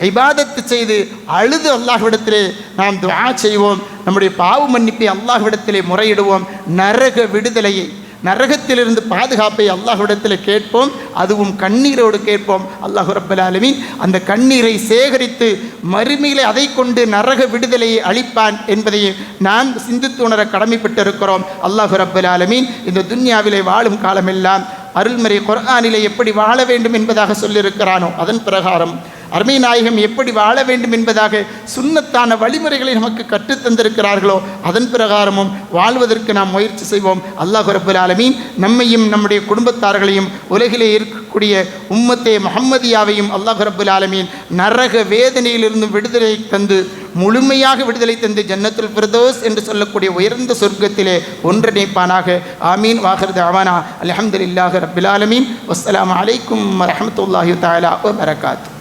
இபாதத்து செய்து அழுது அல்லாஹ்விடத்திலே நாம் துஆ செய்வோம். நம்முடைய பாவ மன்னிப்பை அல்லாஹ்விடத்திலே முறையிடுவோம். நரக விடுதலையை, நரகத்திலிருந்து பாதுகாப்பை அல்லாஹ்விடத்தில் கேட்போம். அதுவும் கண்ணீரோடு கேட்போம். அல்லாஹ் ரப்பல் ஆலமீன் அந்த கண்ணீரை சேகரித்து மறுமையிலே அதை கொண்டு நரக விடுதலையை அளிப்பான் என்பதை நாம் சிந்தித்து உணர கடமைப்பட்டிருக்கிறோம். அல்லாஹ் ரப்பல் ஆலமீன் இந்த துன்யாவிலே வாழும் காலமெல்லாம் அருள்மறை குர்ஆனிலே எப்படி வாழ வேண்டும் என்பதாக சொல்லியிருக்கிறானோ அதன் பிரகாரம், அருமை நாயகம் எப்படி வாழ வேண்டும் என்பதாக சுன்னத்தான வழிமுறைகளை நமக்கு கற்றுத்தந்திருக்கிறார்களோ அதன் பிரகாரமும் வாழ்வதற்கு நாம் முயற்சி செய்வோம். அல்லாஹ் ரப்பல் ஆலமீன் நம்மையும் நம்முடைய குடும்பத்தார்களையும் உலகிலே இருக்கக்கூடிய உம்மத்தே முஹம்மதியாவையும் அல்லாஹ் ரப்பல் ஆலமீன் நரக வேதனையிலிருந்து விடுதலை தந்து, முழுமையாக விடுதலை தந்து ஜன்னத்துல் ஃபிர்தௌஸ் என்று சொல்லக்கூடிய உயர்ந்த சொர்க்கத்திலே ஒன்றிணைப்பானாக. ஆமீன். வாஹிர் தஅவானா அல்ஹம்துலில்லாஹி ரப்பில் ஆலமீன். வஸ்ஸலாமு அலைக்கும் வரஹ்மத்துல்லாஹி தஆலா வபரகாத்துஹு.